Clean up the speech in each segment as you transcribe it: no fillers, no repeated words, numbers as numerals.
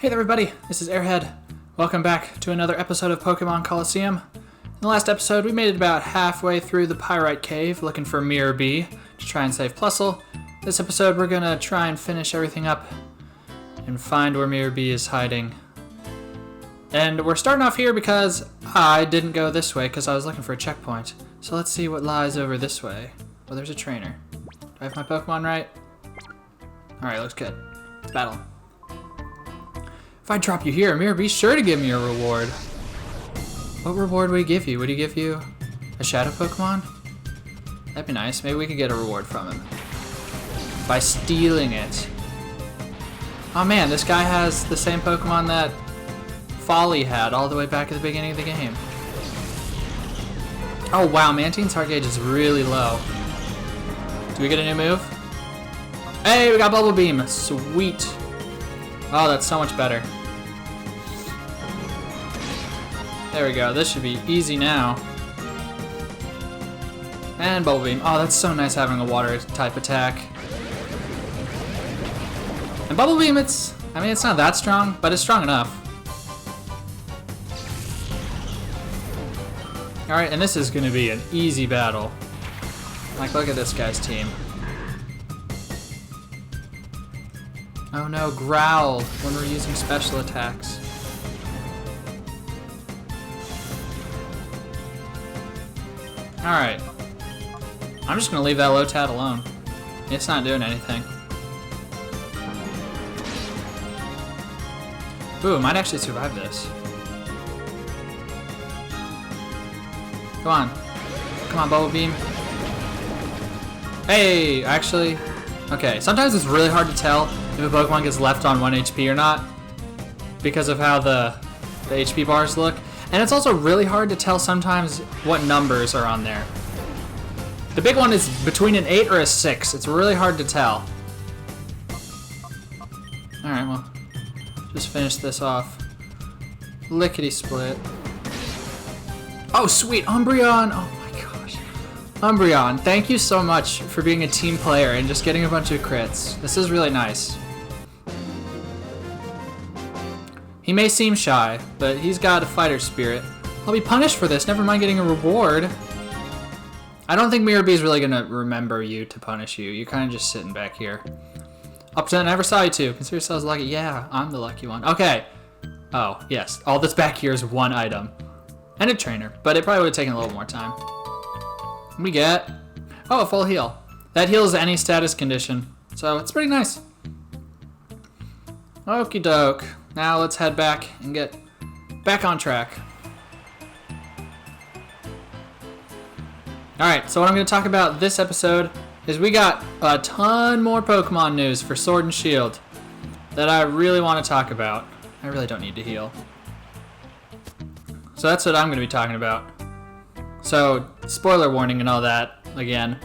Hey there everybody, this is Airhead. Welcome back to another episode of Pokémon Colosseum. In the last episode, we made it about halfway through the Pyrite Cave, looking for Miror B to try and save Plusle. This episode, we're gonna try and finish everything up and find where Miror B is hiding. And we're starting off here because I didn't go this way because I was looking for a checkpoint. So let's see what lies over this way. Well, there's a trainer. Do I have my Pokemon right? Alright, looks good. Let's battle. If I drop you here, Miror, be sure to give me a reward. What reward would he give you? Would he give you a shadow Pokemon? That'd be nice. Maybe we could get a reward from him. By stealing it. Oh man, this guy has the same Pokemon that Folly had all the way back at the beginning of the game. Oh wow, Mantine's heart gauge is really low. Do we get a new move? Hey, we got Bubble Beam. Sweet. Oh, that's so much better. There we go. This should be easy now. And Bubble Beam. Oh, that's so nice having a water type attack. And Bubble Beam, it's not that strong, but it's strong enough. Alright, and this is going to be an easy battle. Like, look at this guy's team. Oh no, Growl when we're using special attacks. Alright. I'm just gonna leave that Lotad alone. It's not doing anything. Ooh, it might actually survive this. Come on. Come on, Bubble Beam. Hey, actually. Okay, sometimes it's really hard to tell if a Pokemon gets left on 1 HP or not because of how the HP bars look. And it's also really hard to tell sometimes what numbers are on there. The big one is between an 8 or a 6. It's really hard to tell. Alright, well, just finish this off. Lickety-split. Oh, sweet! Umbreon! Oh my gosh. Umbreon, thank you so much for being a team player and just getting a bunch of crits. This is really nice. He may seem shy, but he's got a fighter spirit. I'll be punished for this, never mind getting a reward. I don't think Miror B is really gonna remember you to punish you. You're kind of just sitting back here. Up to never saw you two. Consider yourselves lucky. Yeah, I'm the lucky one. Okay. Oh, yes. All that's back here is one item. And a trainer, but it probably would have taken a little more time. We get, oh, a full heal. That heals any status condition, so it's pretty nice. Okie doke. Now let's head back and get back on track. Alright, so what I'm going to talk about this episode is we got a ton more Pokemon news for Sword and Shield that I really want to talk about. I really don't need to heal. So that's what I'm going to be talking about. So, spoiler warning and all that, again.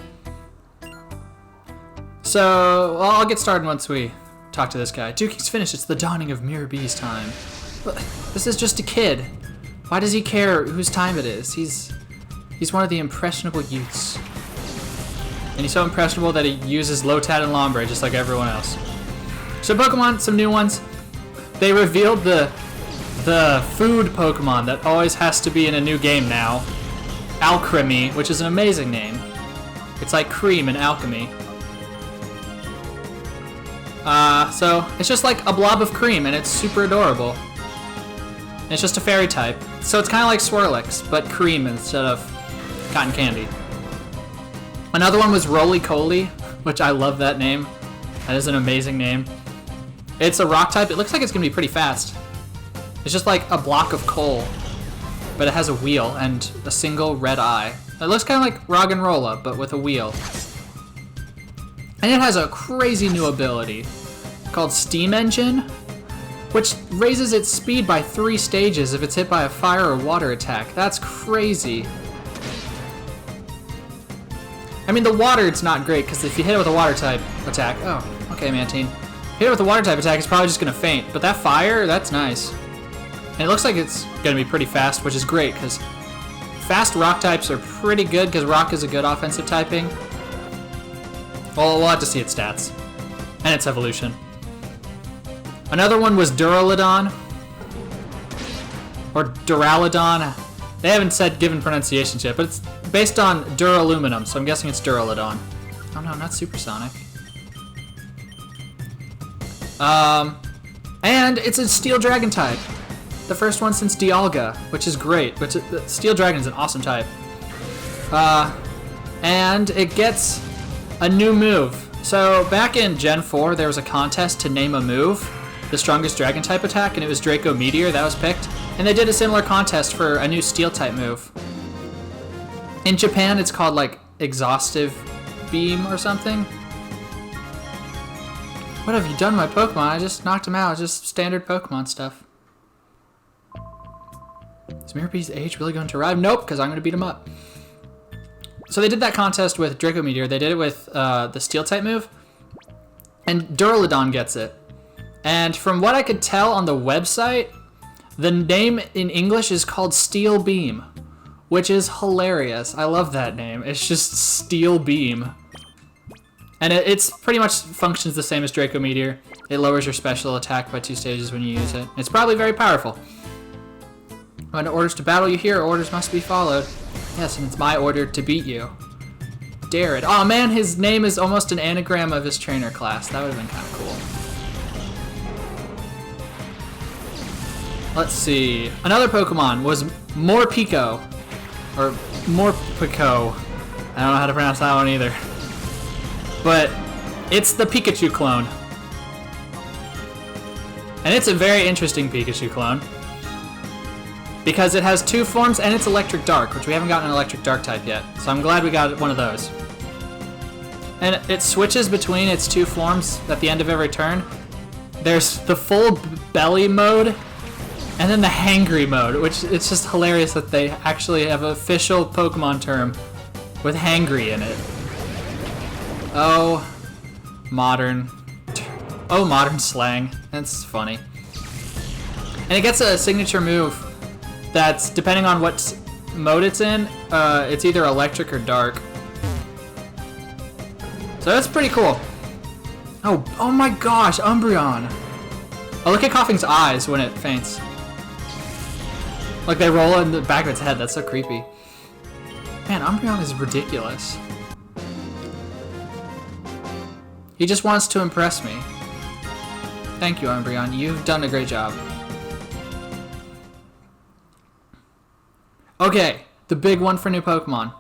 So, well, I'll get started once we talk to this guy. Duking's finished. It's the dawning of Miror B's time. But this is just a kid. Why does he care whose time it is? He's one of the impressionable youths. And he's so impressionable that he uses Lotad and Lombre just like everyone else. So Pokemon, some new ones. They revealed the food Pokemon that always has to be in a new game now. Alchemy, which is an amazing name. It's like cream in alchemy. So it's just like a blob of cream, and it's super adorable. And it's just a fairy type. So it's kind of like Swirlix, but cream instead of cotton candy. Another one was Roly-Coly, which I love that name. That is an amazing name. It's a rock type. It looks like it's going to be pretty fast. It's just like a block of coal, but it has a wheel and a single red eye. It looks kind of like Roggenrola, but with a wheel. And it has a crazy new ability called Steam Engine, which raises its speed by 3 stages if it's hit by a fire or water attack. That's crazy. I mean, the water, it's not great, because if you hit it with a water type attack... Oh, okay, Mantine. Hit it with a water type attack, it's probably just going to faint. But that fire, that's nice. And it looks like it's going to be pretty fast, which is great, because fast rock types are pretty good, because rock is a good offensive typing. Well, we'll have to see its stats. And its evolution. Another one was Duraludon. Or Duraludon. They haven't said given pronunciations yet, but it's based on Duraluminum, so I'm guessing it's Duraludon. Oh no, not Supersonic. And it's a Steel Dragon type. The first one since Dialga, which is great. Which Steel Dragon is an awesome type. And it gets a new move. So back in Gen 4, there was a contest to name a move, the strongest Dragon type attack, and it was Draco Meteor that was picked. And they did a similar contest for a new Steel type move. In Japan, it's called like Exhaustive Beam or something. What have you done to my Pokemon? I just knocked him out. It's just standard Pokemon stuff. Is Miror B's age really going to arrive? Nope, because I'm going to beat him up. So they did that contest with Draco Meteor. They did it with the Steel type move. And Duraludon gets it. And from what I could tell on the website, the name in English is called Steel Beam, which is hilarious. I love that name. It's just Steel Beam. And it's pretty much functions the same as Draco Meteor. It lowers your special attack by 2 stages when you use it. It's probably very powerful. When orders to battle you hear, orders must be followed. Yes, and it's my order to beat you. Dare it. Oh man, his name is almost an anagram of his trainer class. That would have been kind of cool. Let's see. Another Pokemon was Morpeko. Or Morpeko. I don't know how to pronounce that one either. But it's the Pikachu clone. And it's a very interesting Pikachu clone. Because it has 2 forms and it's Electric Dark, which we haven't gotten an Electric Dark type yet. So I'm glad we got one of those. And it switches between its 2 forms at the end of every turn. There's the full belly mode and then the hangry mode, which it's just hilarious that they actually have an official Pokemon term with hangry in it. Oh, modern slang. That's funny. And it gets a signature move that's, depending on what mode it's in, it's either electric or dark. So that's pretty cool. Oh my gosh, Umbreon. Oh, look at Coughing's eyes when it faints. Like they roll in the back of its head. That's so creepy. Man, Umbreon is ridiculous. He just wants to impress me. Thank you, Umbreon. You've done a great job. Okay, the big one for new Pokemon.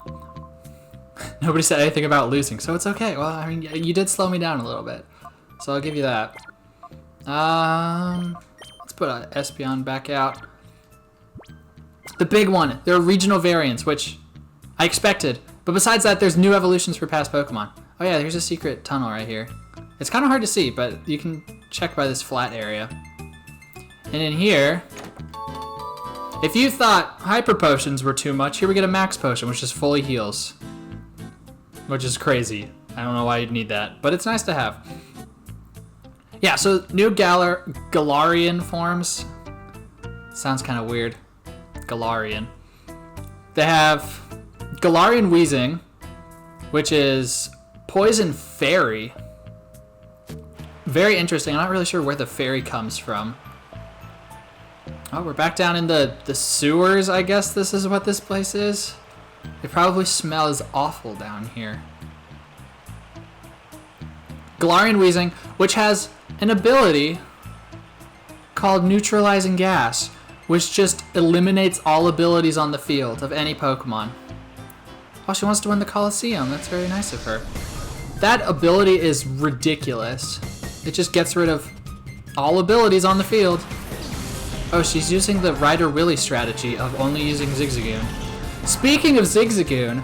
Nobody said anything about losing, so it's okay. Well, I mean, you did slow me down a little bit, so I'll give you that. Let's put Espeon back out. The big one, there are regional variants, which I expected. But besides that, there's new evolutions for past Pokemon. Oh yeah, there's a secret tunnel right here. It's kind of hard to see, but you can check by this flat area. And in here, if you thought Hyper Potions were too much, here we get a Max Potion, which just fully heals. Which is crazy. I don't know why you'd need that, but it's nice to have. Yeah, so new Galarian forms. Sounds kind of weird. Galarian. They have Galarian Weezing, which is Poison Fairy. Very interesting. I'm not really sure where the fairy comes from. Oh, we're back down in the sewers, I guess this is what this place is. It probably smells awful down here. Galarian Weezing, which has an ability called Neutralizing Gas, which just eliminates all abilities on the field of any Pokemon. Oh, she wants to win the Colosseum. That's very nice of her. That ability is ridiculous. It just gets rid of all abilities on the field. Oh, she's using the Ryder Willy strategy of only using Zigzagoon. Speaking of Zigzagoon,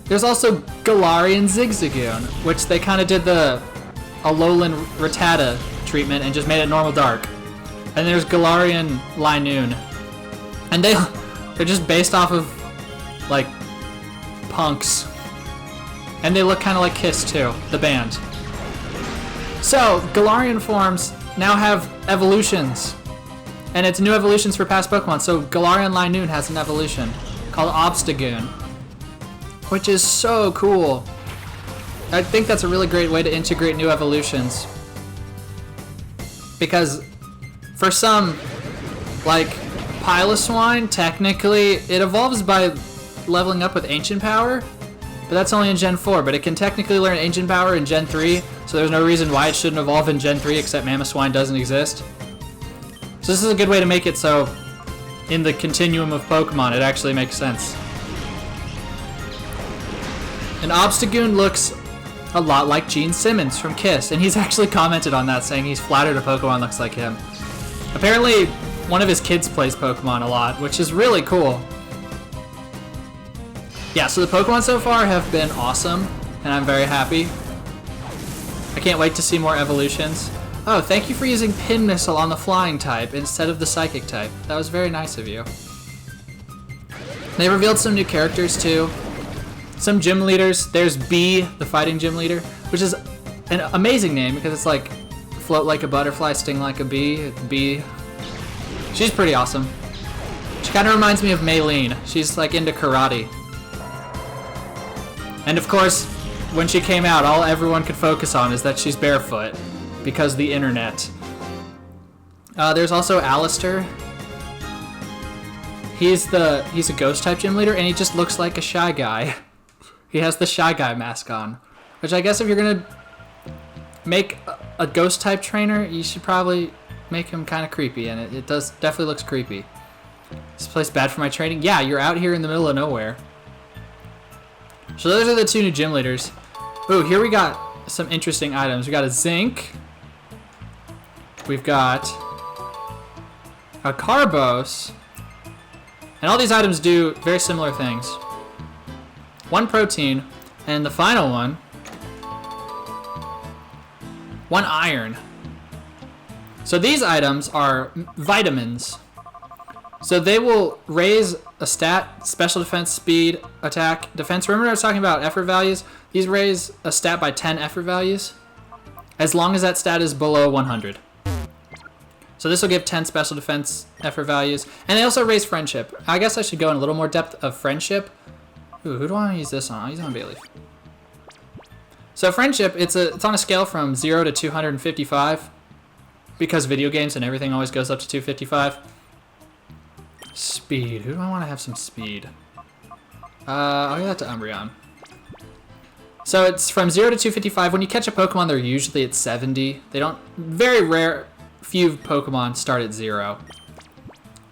there's also Galarian Zigzagoon, which they kind of did the Alolan Rattata treatment and just made it normal dark. And there's Galarian Linoon. And they're just based off of, like, punks. And they look kind of like Kiss, too, the band. So, Galarian forms now have evolutions. And it's new evolutions for past Pokemon. So, Galarian Linoon has an evolution called Obstagoon, which is so cool. I think that's a really great way to integrate new evolutions. Because For some, like, Piloswine, technically, it evolves by leveling up with Ancient Power, but that's only in Gen 4, but it can technically learn Ancient Power in Gen 3, so there's no reason why it shouldn't evolve in Gen 3 except Mamoswine doesn't exist. So this is a good way to make it so in the continuum of Pokemon it actually makes sense. And Obstagoon looks a lot like Gene Simmons from Kiss, and he's actually commented on that, saying he's flattered a Pokemon looks like him. Apparently, one of his kids plays Pokemon a lot, which is really cool. Yeah, so the Pokemon so far have been awesome, and I'm very happy. I can't wait to see more evolutions. Oh, thank you for using Pin Missile on the Flying type instead of the Psychic type. That was very nice of you. They revealed some new characters, too. Some gym leaders. There's Bee, the fighting gym leader, which is an amazing name because it's like float like a butterfly, sting like a bee. Bee. She's pretty awesome. She kind of reminds me of Maylene. She's like into karate. And of course, when she came out, all everyone could focus on is that she's barefoot because the internet. There's also Alistair. He's a ghost type gym leader, and he just looks like a shy guy. He has the Shy Guy mask on, which I guess if you're gonna make a ghost type trainer, you should probably make him kind of creepy, and it definitely looks creepy. This place bad for my training? Yeah, you're out here in the middle of nowhere. So those are the two new gym leaders. Ooh, here we got some interesting items. We got a Zinc. We've got a Carbos. And all these items do very similar things. One protein, and the final one, one iron. So these items are vitamins. So they will raise a stat, special defense, speed, attack, defense. Remember I was talking about effort values? These raise a stat by 10 effort values, as long as that stat is below 100. So this will give 10 special defense effort values. And they also raise friendship. I guess I should go in a little more depth of friendship. Ooh, who do I want to use this on? I'll use it on Bayleaf. So friendship, it's on a scale from 0 to 255. Because video games and everything always goes up to 255. Speed. Who do I want to have some speed? I'll give that to Umbreon. So it's from 0 to 255. When you catch a Pokemon, they're usually at 70. They don't... Very rare... Few Pokemon start at 0.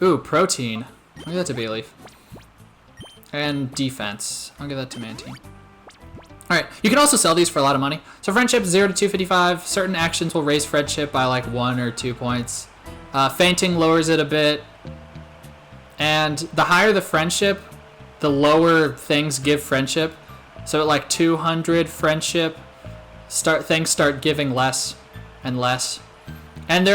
Ooh, protein. I'll give that to Bayleaf. And defense. I'll give that to Mantine. Alright, you can also sell these for a lot of money. So friendship, 0 to 255. Certain actions will raise friendship by like 1 or 2 points. Fainting lowers it a bit. And the higher the friendship, the lower things give friendship. So at like 200 friendship, things start giving less and less. And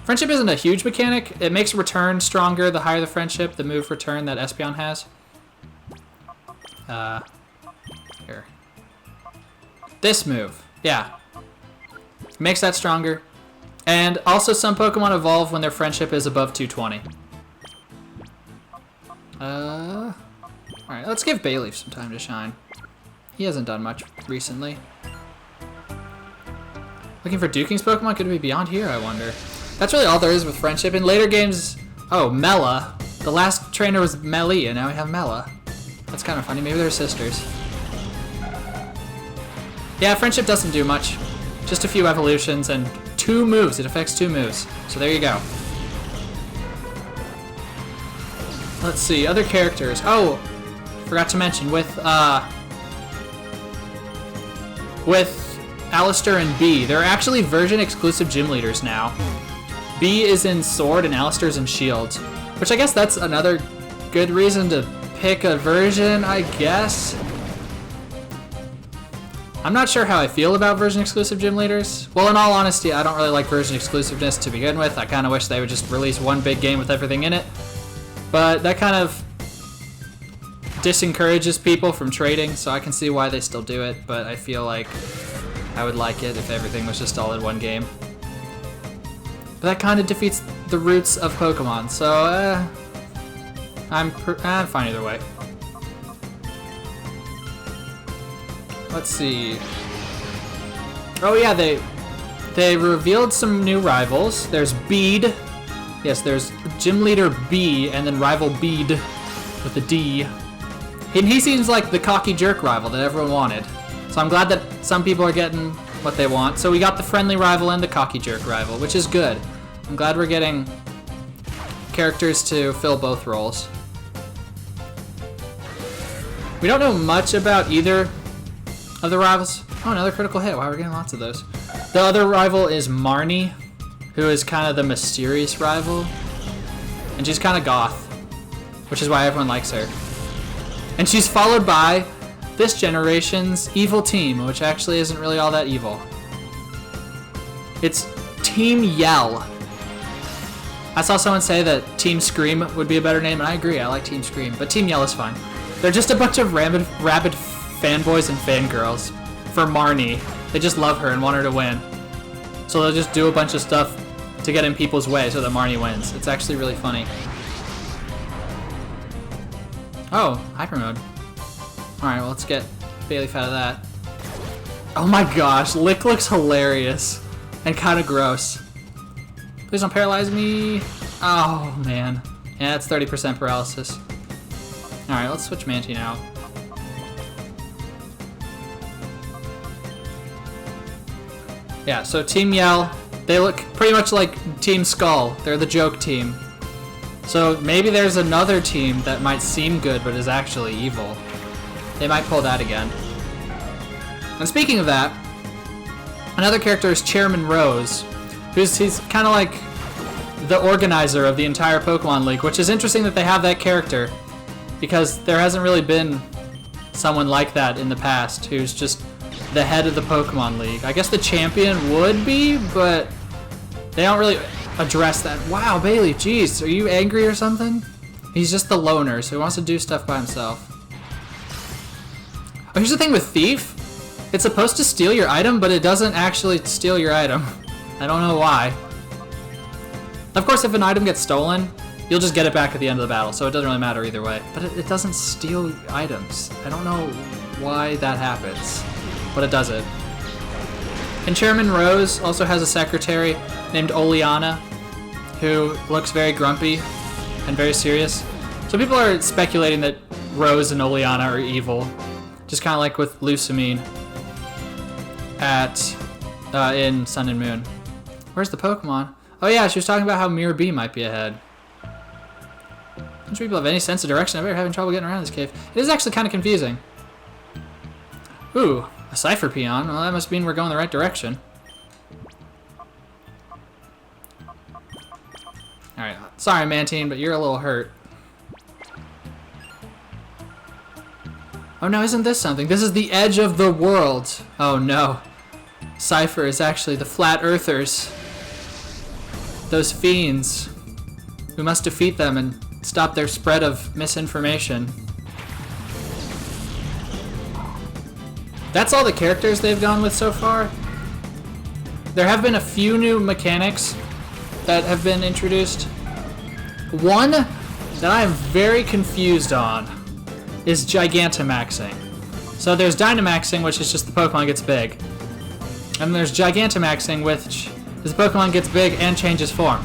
friendship isn't a huge mechanic. It makes return stronger the higher the friendship, the move return that Espeon has. Here. This move, yeah. Makes that stronger. And also some Pokemon evolve when their friendship is above 220. Alright, let's give Bayleaf some time to shine. He hasn't done much recently. Looking for Duking's Pokemon? Could it be beyond here, I wonder? That's really all there is with friendship. In later games... Oh, Mela. The last trainer was Melee, and now we have Mela. That's kind of funny. Maybe they're sisters. Yeah, friendship doesn't do much. Just a few evolutions and 2 moves. It affects 2 moves. So there you go. Let's see. Other characters. Oh, forgot to mention. With Alistair and Bee, they're actually version-exclusive gym leaders now. Bee is in Sword and Alistair's in Shield, which I guess that's another good reason to pick a version, I guess. I'm not sure how I feel about version-exclusive gym leaders. Well, in all honesty, I don't really like version-exclusiveness to begin with. I kind of wish they would just release one big game with everything in it. But that kind of disencourages people from trading, so I can see why they still do it, but I feel like I would like it if everything was just all in one game. But that kind of defeats the roots of Pokemon, so I'm fine either way. Let's see. Oh yeah, they revealed some new rivals. There's Bead, Yes, there's Gym Leader B and then Rival Bead with a D. And he seems like the cocky jerk rival that everyone wanted. So I'm glad that some people are getting what they want. So we got the friendly rival and the cocky jerk rival, which is good. I'm glad we're getting characters to fill both roles. We don't know much about either of the rivals. Oh, another critical hit. Wow, we're getting lots of those. The other rival is Marnie, who is kind of the mysterious rival. And she's kind of goth, which is why everyone likes her. And she's followed by this generation's evil team, which actually isn't really all that evil. It's Team Yell. I saw someone say that Team Scream would be a better name, and I agree, I like Team Scream, but Team Yell is fine. They're just a bunch of rabid fanboys and fangirls for Marnie. They just love her and want her to win. So they'll just do a bunch of stuff to get in people's way so that Marnie wins. It's actually really funny. Oh, hyper mode. Alright, well, let's get Bayleaf out of that. Oh my gosh, Lick looks hilarious and kind of gross. Please don't paralyze me. Oh, man. Yeah, that's 30% paralysis. Alright, let's switch Mantine out. Yeah, so Team Yell, they look pretty much like Team Skull. They're the joke team. So maybe there's another team that might seem good but is actually evil. They might pull that again. And speaking of that, another character is Chairman Rose. He's kind of like the organizer of the entire Pokemon League, which is interesting that they have that character because there hasn't really been someone like that in the past who's just the head of the Pokemon League. I guess the champion would be, but they don't really address that. Wow, Bailey, jeez, are you angry or something? He's just the loner, so he wants to do stuff by himself. Oh, here's the thing with Thief. It's supposed to steal your item, but it doesn't actually steal your item. I don't know why. Of course, if an item gets stolen, you'll just get it back at the end of the battle, so it doesn't really matter either way. But it doesn't steal items. I don't know why that happens, but it does it. And Chairman Rose also has a secretary named Oleana, who looks very grumpy and very serious. So people are speculating that Rose and Oleana are evil, just kind of like with Lusamine in Sun and Moon. Where's the Pokemon? Oh yeah, she was talking about how Miror B might be ahead. Don't people have any sense of direction? I bet you're having trouble getting around this cave. It is actually kind of confusing. Ooh, a Cypher Peon. Well, that must mean we're going the right direction. Alright, sorry Mantine, but you're a little hurt. Oh no, isn't this something? This is the edge of the world. Oh no. Cypher is actually the Flat Earthers. Those fiends. We must defeat them and stop their spread of misinformation. That's all the characters they've gone with so far. There have been a few new mechanics that have been introduced. One that I am very confused on is Gigantamaxing. So there's Dynamaxing, which is just the Pokemon gets big. And there's Gigantamaxing, which is the Pokemon gets big and changes form.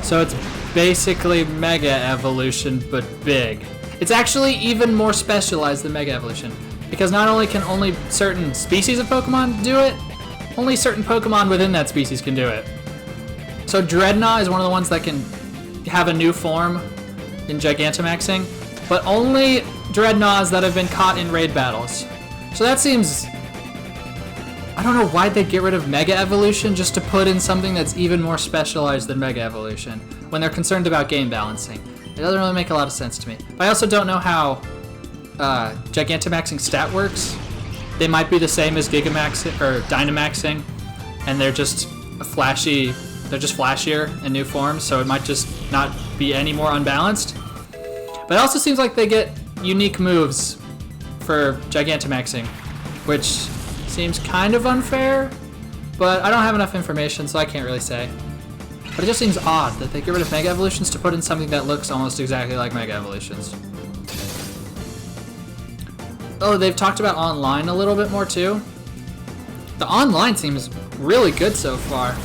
So it's basically Mega Evolution, but big. It's actually even more specialized than Mega Evolution, because not only can only certain species of Pokemon do it, only certain Pokemon within that species can do it. So Dreadnought is one of the ones that can have a new form in Gigantamaxing, but only Dreadnoughts that have been caught in raid battles. So that seems... I don't know why they get rid of Mega Evolution just to put in something that's even more specialized than Mega Evolution when they're concerned about game balancing. It doesn't really make a lot of sense to me. But I also don't know how Gigantamaxing stat works. They might be the same as Gigamaxing or Dynamaxing, and they're just flashy. They're just flashier in new forms, so it might just not be any more unbalanced. But it also seems like they get unique moves for Gigantamaxing, which seems kind of unfair, but I don't have enough information, so I can't really say. But it just seems odd that they get rid of Mega Evolutions to put in something that looks almost exactly like Mega Evolutions. Oh, they've talked about online a little bit more too. The online seems really good so far.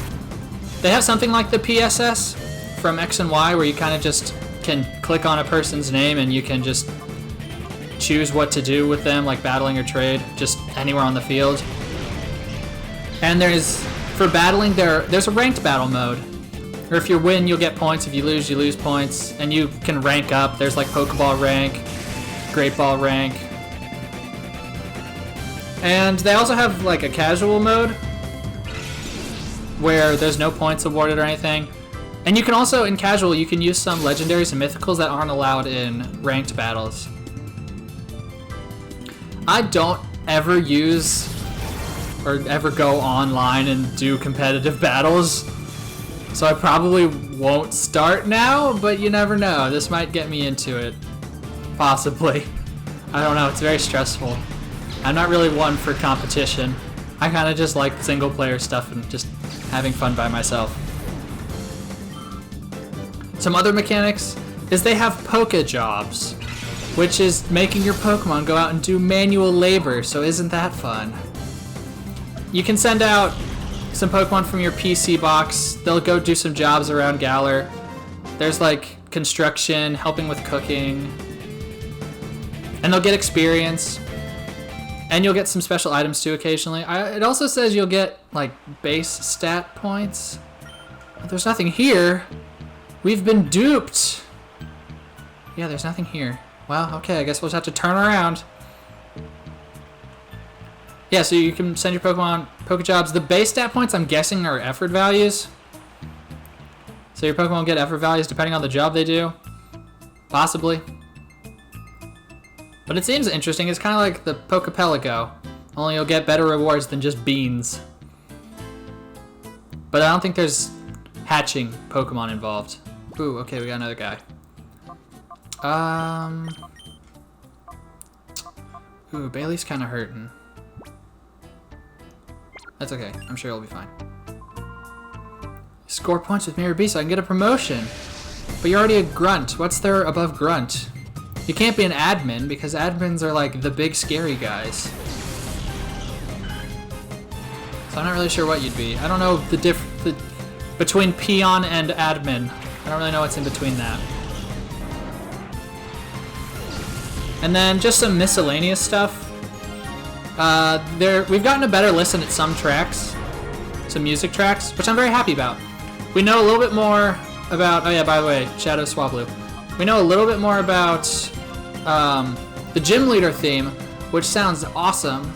They have something like the PSS, from X and Y where you kind of just can click on a person's name and you can just choose what to do with them, like battling or trade, just anywhere on the field. And for battling, there's a ranked battle mode. Or if you win, you'll get points. If you lose points. And you can rank up. There's like Pokeball rank, Great Ball rank. And they also have like a casual mode where there's no points awarded or anything. And you can also, in casual, you can use some legendaries and mythicals that aren't allowed in ranked battles. I don't ever use or ever go online and do competitive battles. So I probably won't start now, but you never know. This might get me into it. Possibly. I don't know, it's very stressful. I'm not really one for competition. I kind of just like single player stuff and just having fun by myself. Some other mechanics is they have Poké Jobs, which is making your Pokemon go out and do manual labor, so isn't that fun? You can send out some Pokemon from your PC box. They'll go do some jobs around Galar. There's like construction, helping with cooking. And they'll get experience. And you'll get some special items too occasionally. It also says you'll get like base stat points. But there's nothing here. We've been duped. Yeah, there's nothing here. Well, okay, I guess we'll just have to turn around. Yeah, so you can send your Pokemon Pokejobs. The base stat points, I'm guessing, are effort values. So your Pokemon will get effort values depending on the job they do. Possibly. But it seems interesting. It's kind of like the Pokepelago. Only you'll get better rewards than just beans. But I don't think there's hatching Pokemon involved. Ooh, okay, we got another guy. Ooh, Bailey's kind of hurting. That's okay. I'm sure he'll be fine. Score points with Miror B so I can get a promotion. But you're already a grunt. What's there above grunt? You can't be an admin because admins are like the big scary guys. So I'm not really sure what you'd be. I don't know the between peon and admin. I don't really know what's in between that. And then just some miscellaneous stuff. We've gotten a better listen at some tracks, some music tracks, which I'm very happy about. We know a little bit more about, oh yeah, by the way, Shadow Swablu. We know a little bit more about the Gym Leader theme, which sounds awesome.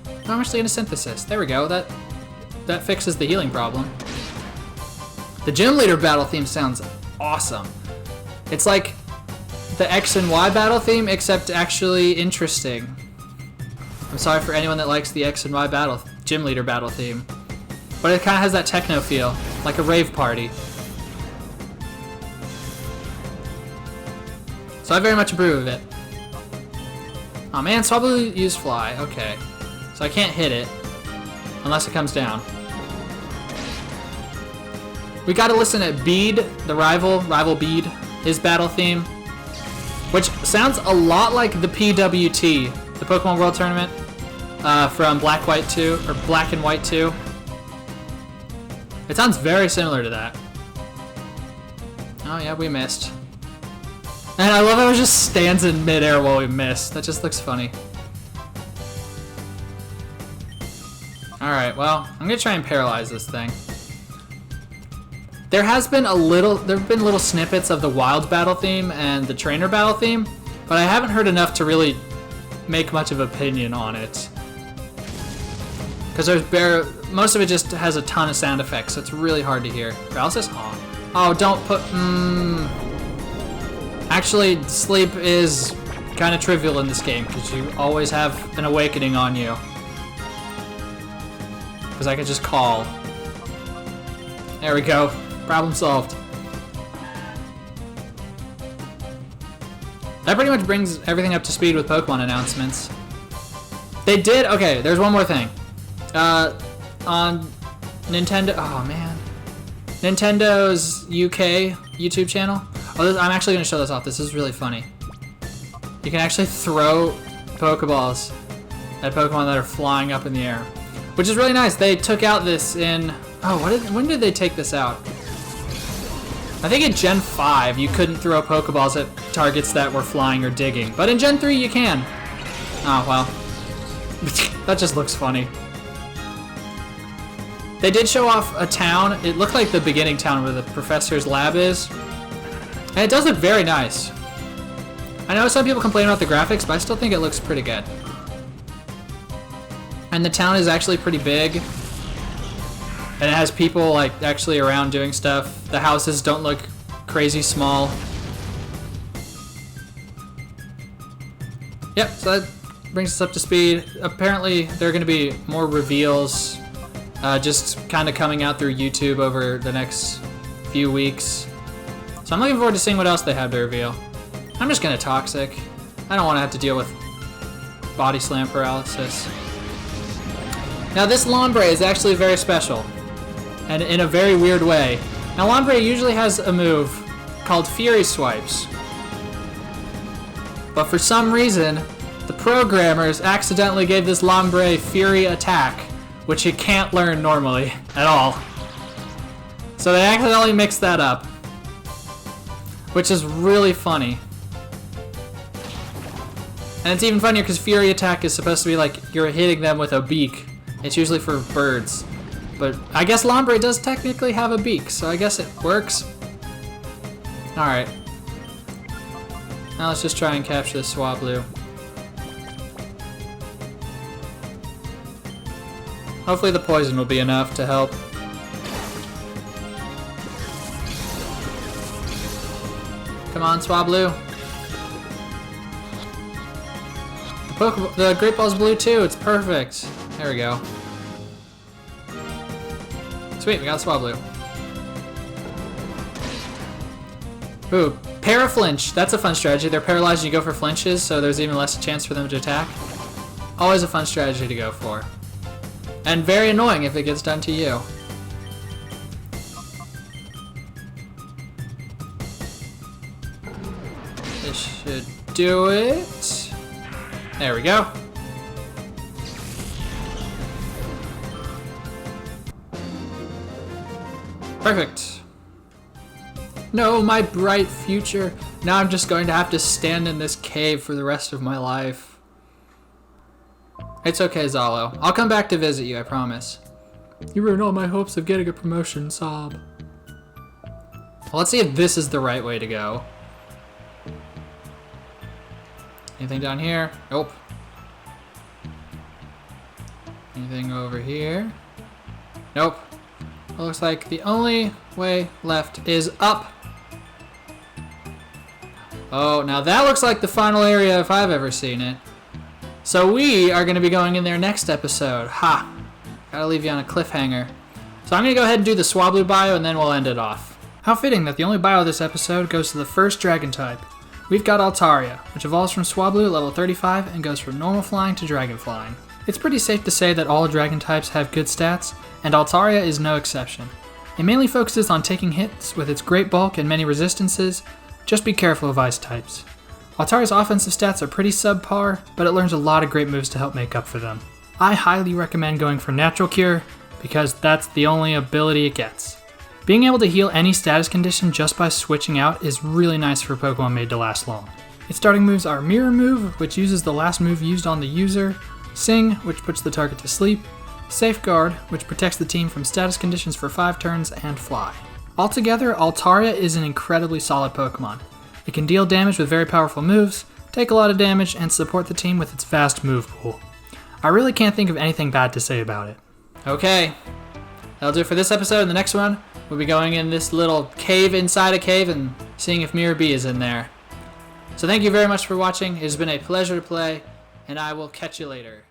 Oh, I'm actually in a synthesis. There we go, that fixes the healing problem. The Gym Leader battle theme sounds awesome. It's like the X and Y battle theme, except actually interesting. I'm sorry for anyone that likes the X and Y Gym Leader battle theme. But it kind of has that techno feel, like a rave party. So I very much approve of it. Oh man, Swablu used Fly, okay. So I can't hit it, unless it comes down. We gotta listen to Bead, the rival Bead, his battle theme. Which sounds a lot like the PWT, the Pokemon World Tournament. From Black, White 2, or Black and White 2. It sounds very similar to that. Oh yeah, we missed. And I love how it just stands in midair while we miss. That just looks funny. Alright, well, I'm gonna try and paralyze this thing. There have been little snippets of the wild battle theme and the trainer battle theme, but I haven't heard enough to really make much of an opinion on it. Because most of it just has a ton of sound effects, so it's really hard to hear. Paralysis? Oh, don't put, Actually, sleep is kind of trivial in this game, because you always have an awakening on you. Because I could just call. There we go. Problem solved. That pretty much brings everything up to speed with Pokemon announcements. They did, okay, there's one more thing. On Nintendo, oh man. Nintendo's UK YouTube channel. Oh, I'm actually gonna show this off. This is really funny. You can actually throw Pokeballs at Pokemon that are flying up in the air, which is really nice. They took out this in, oh, when did they take this out? I think in Gen 5 you couldn't throw Pokeballs at targets that were flying or digging, but in Gen 3 you can. Oh, well. That just looks funny. They did show off a town. It looked like the beginning town where the professor's lab is. And it does look very nice. I know some people complain about the graphics, but I still think it looks pretty good. And the town is actually pretty big. And it has people like actually around doing stuff. The houses don't look crazy small. Yep, so that brings us up to speed. Apparently there are going to be more reveals just kind of coming out through YouTube over the next few weeks. So I'm looking forward to seeing what else they have to reveal. I'm just going to Toxic. I don't want to have to deal with body slam paralysis. Now this Lombre is actually very special. And in a very weird way. Now Lombre usually has a move called Fury Swipes. But for some reason, the programmers accidentally gave this Lombre Fury Attack, which it can't learn normally at all. So they accidentally mixed that up, which is really funny. And it's even funnier because Fury Attack is supposed to be like you're hitting them with a beak. It's usually for birds. But I guess Lombre does technically have a beak, so I guess it works. Alright. Now let's just try and capture this Swablu. Hopefully the poison will be enough to help. Come on, Swablu. The Great Ball's blue too, it's perfect. There we go. Sweet, we got Swablu. Ooh, Paraflinch. That's a fun strategy. They're paralyzed and you go for flinches, so there's even less chance for them to attack. Always a fun strategy to go for. And very annoying if it gets done to you. This should do it. There we go. Perfect. No, my bright future. Now I'm just going to have to stand in this cave for the rest of my life. It's okay, Zalo. I'll come back to visit you, I promise. You ruined all my hopes of getting a promotion, sob. Well, let's see if this is the right way to go. Anything down here? Nope. Anything over here? Nope. It looks like the only way left is up. Oh, now that looks like the final area if I've ever seen it. So we are going to be going in there next episode. Ha! Gotta leave you on a cliffhanger. So I'm going to go ahead and do the Swablu bio and then we'll end it off. How fitting that the only bio of this episode goes to the first dragon type. We've got Altaria, which evolves from Swablu at level 35 and goes from normal flying to dragon flying. It's pretty safe to say that all dragon types have good stats, and Altaria is no exception. It mainly focuses on taking hits with its great bulk and many resistances. Just be careful of ice types. Altaria's offensive stats are pretty subpar, but it learns a lot of great moves to help make up for them. I highly recommend going for Natural Cure, because that's the only ability it gets. Being able to heal any status condition just by switching out is really nice for Pokemon made to last long. Its starting moves are Mirror Move, which uses the last move used on the user, Sing, which puts the target to sleep, Safeguard, which protects the team from status conditions for 5 turns, and Fly. Altogether, Altaria is an incredibly solid Pokemon. It can deal damage with very powerful moves, take a lot of damage, and support the team with its vast move pool. I really can't think of anything bad to say about it. Okay, that'll do it for this episode. In the next one, we'll be going in this little cave inside a cave and seeing if Miror B is in there. So thank you very much for watching. It has been a pleasure to play, and I will catch you later.